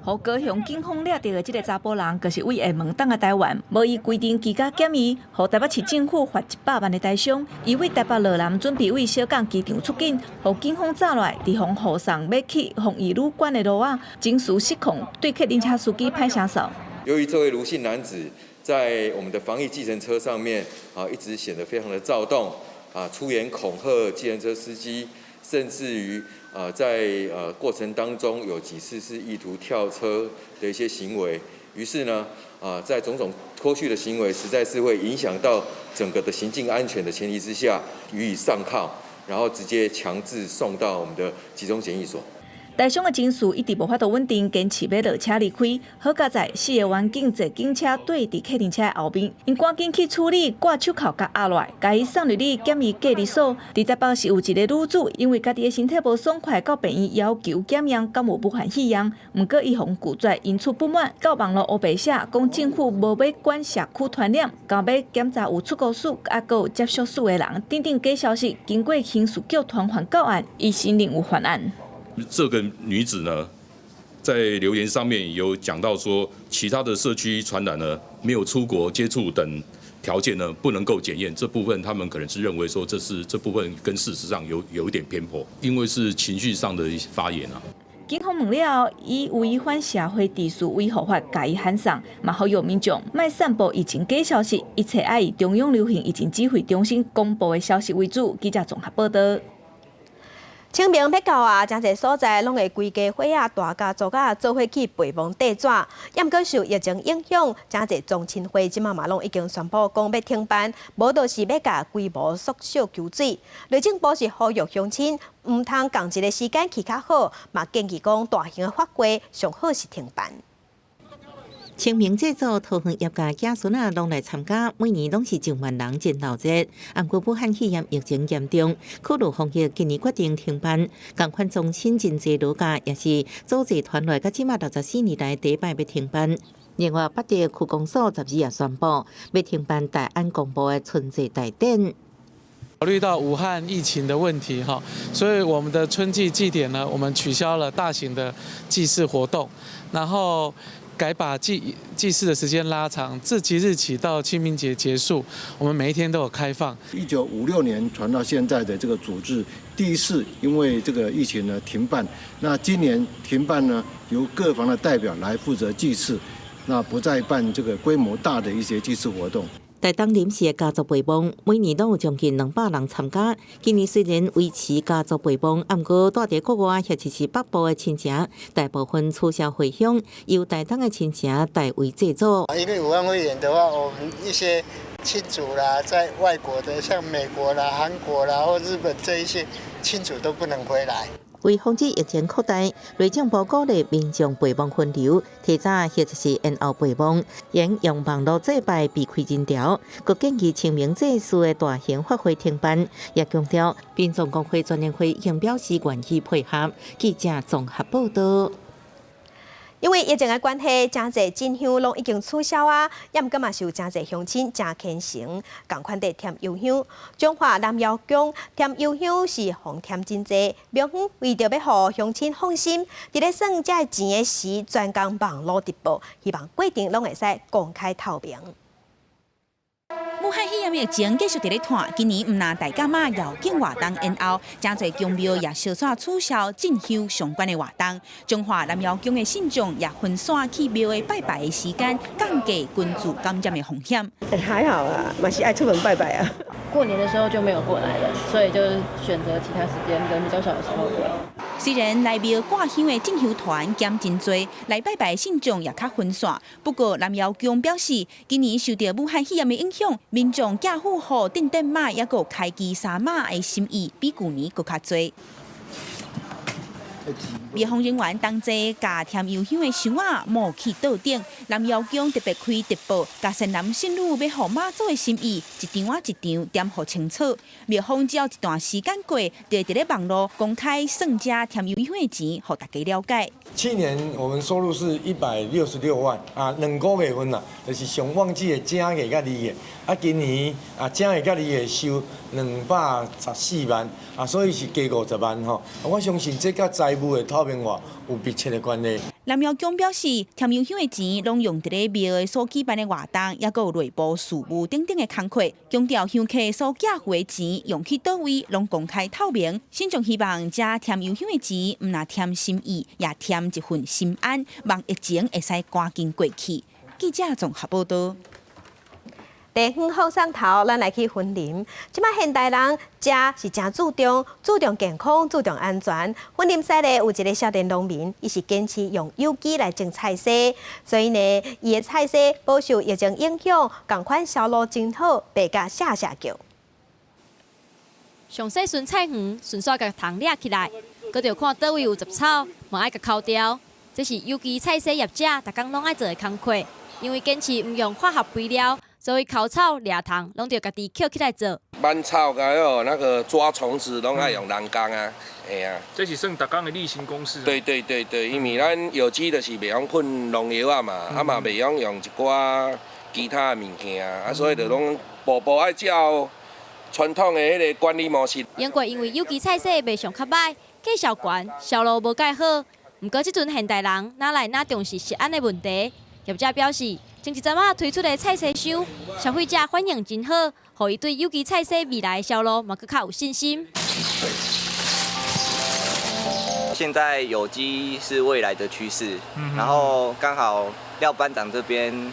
互高雄警方抓到的这个查甫人，就是为厦门党的台湾，无依规定居家检疫，互台北市政府罚100万的代偿。伊为台北罗南准备为小港机场出境，互警方抓来，伫防护上要去防疫旅馆的路啊，情绪失控，对客运车司机拍声手。由于这位卢姓男子在我们的防疫计程车上面一直显得非常的躁动出言恐吓计程车司机，甚至于在过程当中有几次是意图跳车的一些行为，于是呢，在种种脱序的行为，实在是会影响到整个的行进安全的前提之下，予以上铐，然后直接强制送到我们的集中检疫所。台上的情绪一直无法度稳定，坚持要落车离开。好佳在4个员警坐警车对伫客运车的后面，因赶紧去处理挂手铐甲压落，甲伊送入去检疫隔离所。伫台北是有一个女子，因为家己的身体无爽快，到病院要求检验敢有武汉肺炎，毋过伊互拒绝，因此不满，到网络黑白写，讲政府无要管社区传染，到要检查有出国史，还佫有接触史的人，等等假消息。经过刑事局团还告案，伊承认有犯案。这个女子呢，在留言上面有讲到说，其他的社区传染呢，没有出国接触等条件呢，不能够检验。这部分他们可能是认为说，这部分跟事实上有一点偏颇，因为是情绪上的发言啊。警方问了，以违反社会秩序维护法，甲伊喊送，嘛呼吁民众莫散布疫情假消息，一切要以中央流行疫情指挥中心公布的消息为主。记者综合报道。清明要到啊，真侪所在拢会规家伙大家族做伙去陪忙地纸，也毋过受疫情影响，真侪宗亲会即嘛拢已经宣布讲要停办，无就是要甲规模缩小求水。内政部是呼吁乡亲毋通共一个时间去较好，嘛建议讲大型的法会上好是停办。清明节组桃园业界子孙拢来参加，每年拢是1万人见闹热。不过武汉肺炎疫情严重，考虑防疫，今年决定停办。共款宗亲真济老家也是组织团来，到即马64年来第一摆要停办。另外，北地区公所12也宣布要停办大安公布的春节大典。考虑到武汉疫情的问题所以我们的春季祭典呢，我们取消了大型的祭祀活动，然后改把祭祀的时间拉长，自即日起到清明节结束，我们每一天都有开放。1956年传到现在的这个组织，第一次因为这个疫情呢停办，那今年停办呢，由各方的代表来负责祭祀。那不再办这个规模大的一些祭祀活动。台东临时的家族陪伴，每年都有将近200人参加。今年虽然维持家族陪伴，不过住在国外或者是北部的亲戚，大部分取消回乡，由台东的亲戚代为祭祖。因为武汉肺炎的话，我们一些亲属啦，在外国的，像美国啦、韩国啦或日本这一些亲属都不能回来。为防止疫情扩大，内政部鼓励民众备忘分流，提早或者是延后备忘，沿用网络祭拜避开人潮。各建议清明祭祀的大型法会停办，也强调民众工会专联会已经表示愿意配合。记者综合报道。因为疫情的关系，真侪进香拢已经取消啊，也毋过嘛是有真侪乡亲真虔诚，共款地添油香。中华南窑宫添油香是奉添真济，庙方为着要互乡亲放心，伫咧算这钱的时，专工网络直播，希望过程拢会使公开透明。武汉肺炎疫情继续伫咧拖，今年毋但大甲妈遥景活动延后，真侪宫庙也小煞取消进香相关的活动。中华南窑宫的信众也分散去庙的拜拜的时间，降低群聚感染的风险。还好啊，嘛是爱出门拜拜啊。过年的时候就没有过来了，所以就选择其他时间人比较少的时候过。虽然来庙挂香的进香团减真多，来拜拜的信众也较分散，不过南窑宫表示，今年受到武汉肺炎的影响，民众寄付予顶顶马也有开机三马的心意，比旧年更较多。庙方人员同齐甲添油香的箱仔冒去倒顶，南窑宫特别开直播，甲新郎新女要予妈祖的心意，一张啊一张点予清楚。庙方只要一段时间过，就会伫咧网络公开算这添油香的钱，互大家了解。去年我们收入是166万啊，2个月份啦，就是上旺季的正月甲2月，啊，今年啊正月甲2月收214万啊，所以是加50万吼。我相信这甲财务的透明化有密切的关系。南窑宫表示，添油香的钱拢用伫咧庙的所举办的活动，也有内部事务等等的工课，强调香客所寄付的钱用去倒位，拢公开透明。信众希望这添油香的钱，毋但添心意，也添一份心安，望疫情会使赶紧过去。记者综合报道。地方好上头，咱来去分林。即摆现代人食是真注重健康、注重安全。分林西咧有一个少年农民，伊是坚持用有机来种菜色，所以呢，伊的菜色饱受疫情影响，同款销路真好，被甲下叫。上细顺菜园，顺续甲藤掠起来，佮着看倒位有杂草，嘛爱甲抠掉。这是有机菜色业者逐工拢爱做的工课，因为坚持毋用化学肥料。所以烤草、掠虫，拢着家己捡起来做。挽草还有那个抓虫子，拢爱用人工啊，哎啊。这是算逐工的例行公事。对，因为咱有机就是袂用喷农药啊嘛，啊嘛袂用用一寡其他的物件啊，所以就拢步步爱照传统的迄个管理模式。英国因为有机菜色卖相较歹，价销悬，销路无介好。毋过即阵现代人哪来哪重视食安的问题？业者表示。前一阵推出的菜色箱，消费者反应真好，互伊对有机菜色未来的销路嘛更较有信心。现在有机是未来的趋势，然后刚好廖班长这边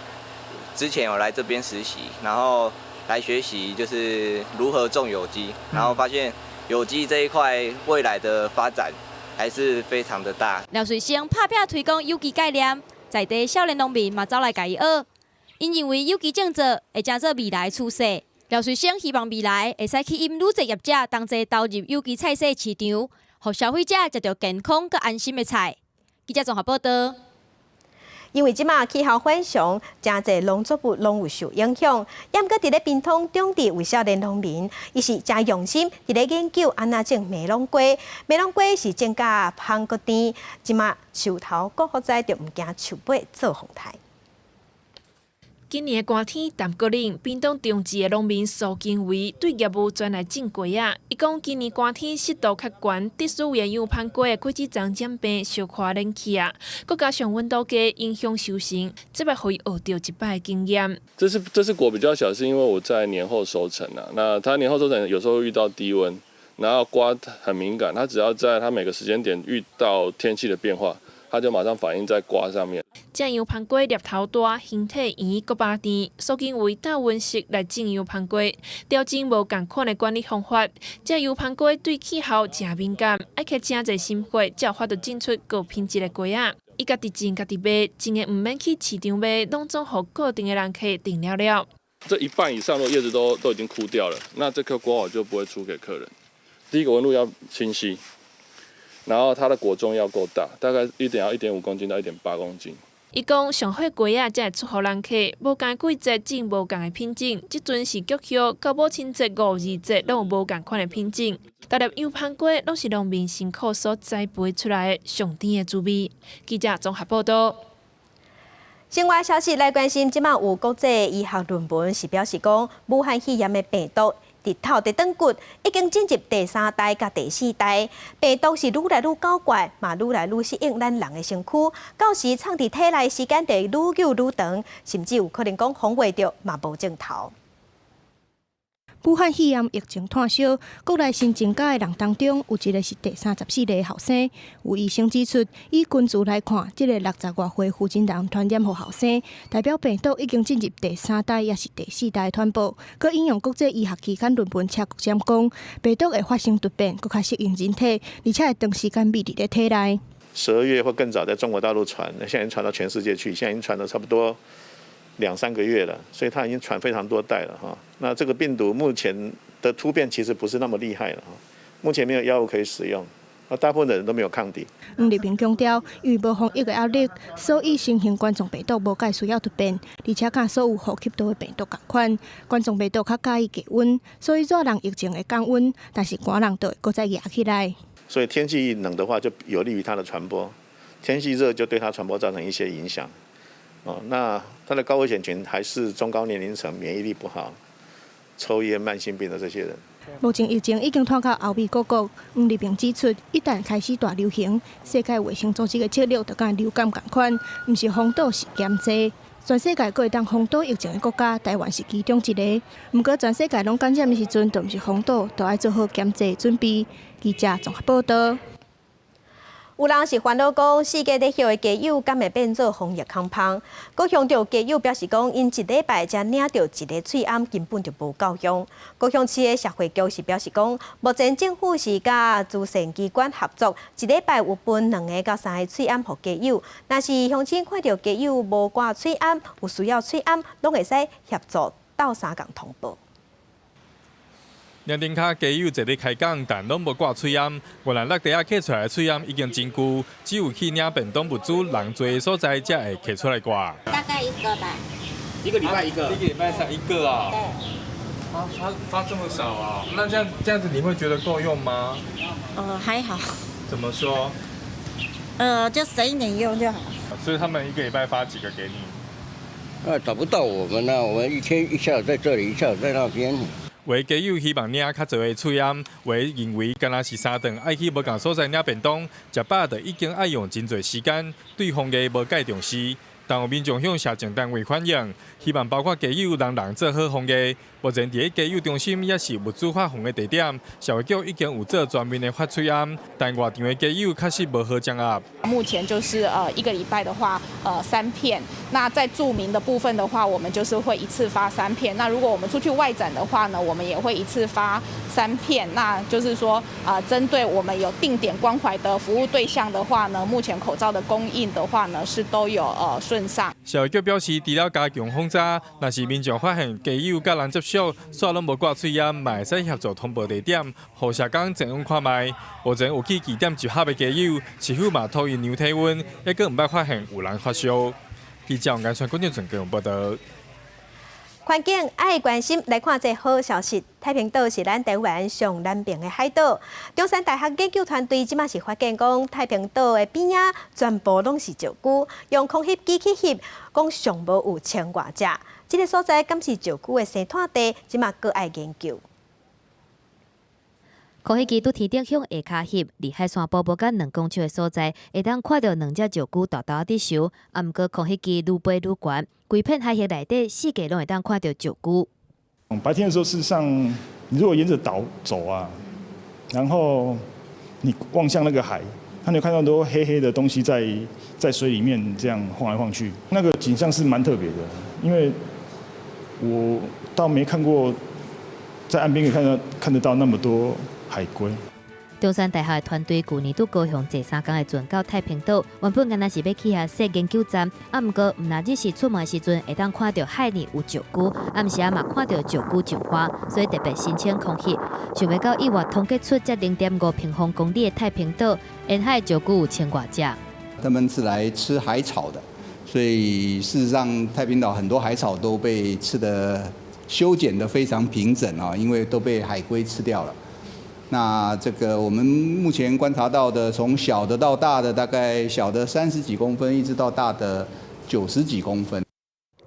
之前有来这边实习，然后来学习就是如何种有机，然后发现有机这一块未来的发展还是非常的大。廖水生拍拼推广有机概念。在地少年农民嘛走来甲伊学，因认为有机种植会成做未来趋势。廖水生希望未来会使吸引愈侪业者同齐投入有机菜色市场，互消费者食到健康佮安心的菜。记者综合报道。因为即马气候反常，真侪农作物拢有受影响。也毋过伫咧屏东种地为少年农民，伊是真用心伫咧研究安怎种梅龙瓜。梅龙瓜是种甲香搁甜，即马树头各所在就毋惊树尾做风台。今年的寒天淡薄冷，屏东种植的农民苏金伟对业务转来种瓜仔。伊讲今年寒天湿度较悬，特殊原样番瓜的果子长渐变，小可冷气啊，佮加上温度低，影响收成，这摆互伊学到一摆经验。这次果比较小，是因为我在年后收成啊。那它年后收成有时候遇到低温，然后瓜很敏感，它只要在它每个时间点遇到天气的变化，它就马上反映在瓜上面。这油香瓜粒头大，形体圆个巴甜，所经为大温室来种油香瓜，调整无共款的管理方法。这油香瓜对气候真敏感，爱摕真侪心血，才有法度种出高品质的瓜仔。伊家己种家己卖，种的唔免去市场卖，拢总互固定的人客订了了。这一半以上的叶子都已经枯掉了，那这颗瓜我就不会出给客人。第一个纹路要清晰，然后它的果重要够大，大概1.5公斤到1.8公斤。伊讲上好瓜仔才会出互人客，无共季节种无共的品种，即阵是菊叶、到母亲节、5、2节拢有无共款的品种。大粒油香瓜拢是农民辛苦所栽培出来的上甜的滋味。记者综合报道。另外消息来关心，即马有国际医学论文是表示讲，武汉肺炎的病毒。伫头地长骨已经进入第3代甲第4代，病毒是愈来愈搞怪，嘛愈来愈适应咱人的身躯，到时藏伫体内时间就愈久愈长，甚至有可能讲防袂着，嘛无症头。武汉肺炎疫情炭烧，国内新增加的人当中，有一个是第34个后生。有医生指出，以群聚来看，这个60多岁附近人传染给后生，代表病毒已经进入第3代也是第4代的传播。佮引用国际医学期刊论文车国展讲，病毒会发生突变，佮较适应人体，而且会长时间密伫咧体内。12月或更早在中国大陆传，现在已经传到全世界去，现在已经传了差不多2、3个月了，所以它已经传非常多代了哈。那这个病毒目前的突变其实不是那么厉害了哈，目前没有药物可以使用，大部分的人都没有抗体。黄立平强调，因为无防疫的压力，所以新型冠状病毒无介需要突变，而且甲所有呼吸道的病毒同款，冠状病毒较介意低温，所以热人疫情会降温，但是寒人就会搁再压起来。所以天气冷的话，就有利于它的传播；天气热就对它传播造成一些影响。那它的高危险群还是中高年龄层，免疫力不好、抽烟、慢性病的这些人。目前疫情已经传到欧美各国。黄立平指出，一旦开始大流行，世界卫生组织的策略就跟流感同款，不是封堵是减济。全世界各会当封堵疫情的国家，台湾是其中一个。不过全世界拢感染的时阵，就不是封堵，就要做好减济准备。记者综合报道。有人是烦恼讲，世界在休的家友敢会变做防疫空芳？各向着家友表示讲，因一礼拜才领到一个喙安，根本就无够用。各乡市的社会局是表示讲，目前政府是甲主权机关合作，一礼拜有分2个到3个喙安给家友。若是乡亲看到家友无挂喙安，有需要喙安，拢会使协助斗相共通报。两顶卡家友坐咧开讲，但拢无挂喙安。原来落地下刻出来的喙安已经真旧，只有去领便当物资人多的所在，才会刻出来挂。大概1个吧。1个礼拜1个。1个礼拜才1个啊？对。发这么少啊？那这样子你会觉得够用吗？还好。怎么说？就省一点用就好。所以他们1个礼拜发几个给你？找不到我们呢，我们一天一下午在这里，一下午在那边。为家友希望领较侪的喙安，为认为敢若是3顿爱去无共所在领便当，食饱就已经爱用真侪时间，对防疫无介重视。但有民众向社政单位反映，希望包括家友人做好防疫。目前伫家友中心也是物资发放的地点，社会局已经有做专门的发喙安，但外场的家友确实无好掌握。目前就是1个礼拜的话，3片。那在住民的部分的话，我们就是会一次发3片。那如果我们出去外展的话呢，我们也会一次发3片。那就是说，针对我们有定点关怀的服务对象的话呢，目前口罩的供应的话呢，是都有顺畅。社会局表示，除了加强轰炸，若是民众发现家友甲人接触，煞拢无挂喙安，嘛会使协助通报地点，互社工前往看卖。目前有去2点集合的家友，是否嘛讨因量体温，抑阁毋捌发现有人发烧。记者杨川、郭建纯报道。环境爱关心，来看这好消息。太平岛是咱台湾上南边的海岛。中山大学研究团队即马是发现讲，太平岛的边仔全部拢是石龟，用空翕机去翕，讲上无有1000多只。这个所在敢是石龟的生态地，即马搁爱研究。空翕机拄天顶向下骹翕，离海山坡无甲2公尺的所在，会当看到2只石龟豆豆伫游。毋过空翕机愈飞愈悬，规片海域内底四界拢会当看到石龟。白天的时候，事实上，你如果沿着岛走啊，然后你望向那个海，你有看到很多黑黑的东西在水里面这样晃来晃去，那个景象是蛮特别的，因为我倒没看过在岸边可以看得到那么多海龟。中山大学的团队去年拄高雄坐3天的船到太平岛，原本敢若是要去遐设研究站，毋过毋那日是出门的时阵会当看到海里有石龟，暗时嘛看到石龟种花，所以特别申请空翕。想袂到意外统计出这0.5平方公里的太平岛，沿海石龟有1000多只。他们是来吃海草的，所以事实上太平岛很多海草都被吃的修剪得非常平整啊，因为都被海龟吃掉了。那这个我们目前观察到的，从小的到大的，大概小的30几公分，一直到大的90几公分。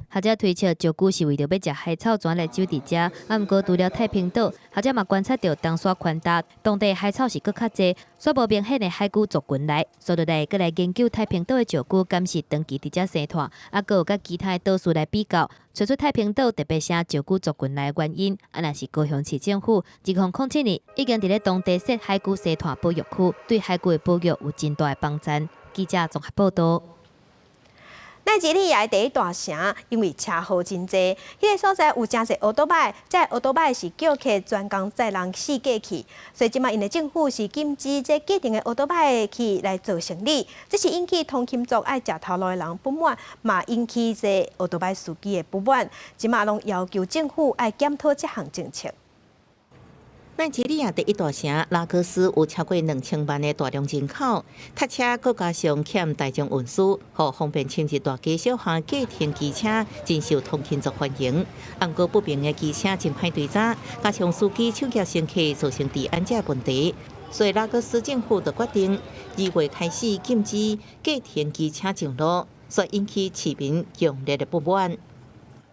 学者推测，石龟是为着要食海草转来走伫遮，毋过除了太平岛，学者嘛观察到东沙宽大，当地海草是搁较济，所无明显的海龟族群来，所以来搁来研究太平岛的石龟，敢是长期伫遮生态，搁有甲其他的岛屿来比较，找出太平岛特别写石龟族群来的原因。若是高雄市政府2007年已经伫咧当地设海龟生态保育区，对海龟的保育有真大的帮助。记者综合报道。奈及利亚第一大城，因为车祸真济，迄个所在有真侪奥多摆，这奥多摆是叫客专工载人四架去，所以即马因的政府是禁止这既定的奥多摆去来做生意，这是引起通勤族爱食头路的人不满，嘛引起这奥多摆司机的不满，即马拢要求政府爱检讨这项政策。奈及利亚第一大城拉各斯有超过2000万的大量人口，塞车搁加上欠大众运输，互方便轻日大街小巷计程机车真受通勤族欢迎。不过不明的机车真歹对查，加上司机抢劫乘客造成治安这问题，所以拉各斯政府就决定2月开始禁止计程机车上路，所引起市民强烈的不滿。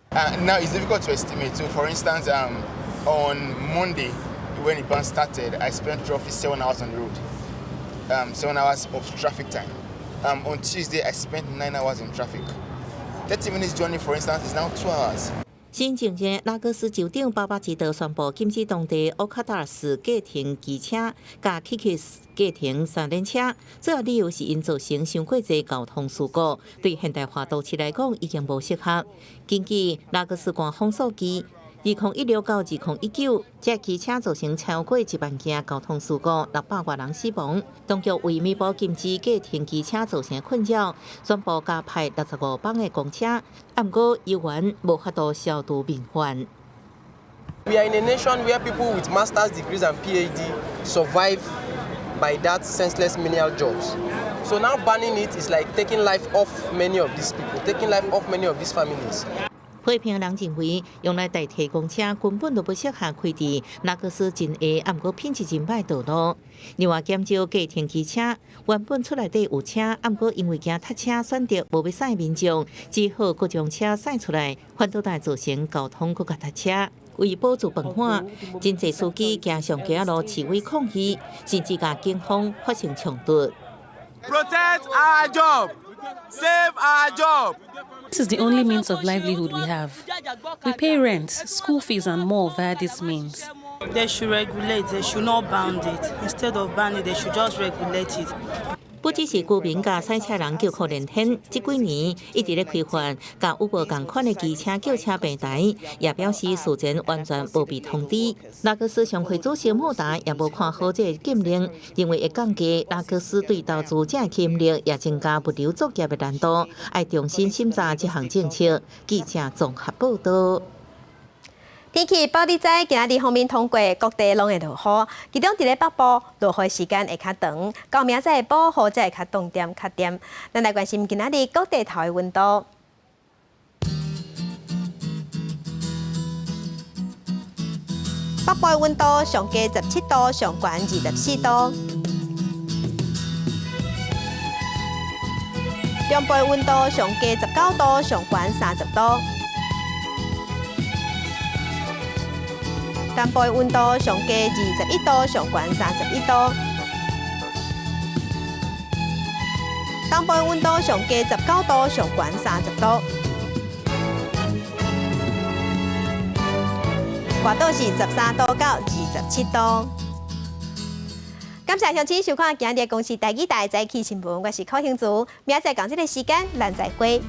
Now it's difficult to estimate. So, for instance, on Monday, when the ban started, I spent roughly 7 hours on the road, 7 hours of traffic time. On Tuesday, I spent 9 hours in traffic. 30 minutes journey, for instance, is now 2 hours. 新政日，拉各斯州长巴巴吉德宣布禁止当地奥卡达尔市计程机车、甲 Kikis 计程3轮车，主要理由是因造成伤过侪交通事故，对现代化都市来讲已经无适合。根据拉各斯官方数据，2016到2019，这机车造成超过1万件交通事故，600多人死亡。当局为弥补禁止计程机车造成困扰，宣布加派65班的公车，不过依然无法度消除民怨。We are in a nation where people with master's degrees and PhD survive by that senseless menial jobs. So now banning it is like taking life off many of these people, taking life off many of these families. 批评人认为，用来代替公车根本就不适合开伫拉各斯真下，不过品质真歹道路。另外，减少计程机车，原本厝内底有车，不过因为惊塞车选择无要驶民众，只好搁将车驶出来，反倒来造成交通搁较塞车。为保住饭碗，真侪司机行上街路示威抗议，甚至甲警方发生冲突。Protect our job, save our job. This is the only means of livelihood we have. We pay rent, school fees and more via this means. They should regulate, they should not ban it. Instead of banning it, they should just regulate it. 不只是居民甲赛车人叫苦连天，这几年一直咧开发甲有无共款的机车叫车平台，也表示事前完全无被通知。拉各斯商会主席莫达也无看好这禁令，认为会降低拉各斯对投资者吸引力，也增加物流作业的难度，要重新审查这项政策。记者综合报道。天气报你知，今日方面通过各地拢会落雨，其中伫咧北部落雨时间会较长，到明仔下晡雨才会较重点较点。咱来关心今日各地头的温度。北部的温度上低17度，上悬24度；中部的温度上低19度，上悬30度。南部的温度上低21度，上悬31度；东部的温度上低19度，上悬30度；外岛是13度到27度。感谢乡亲收看今日的公视第2台早起新闻，我是柯兴祖，明仔载同一个时间咱再会。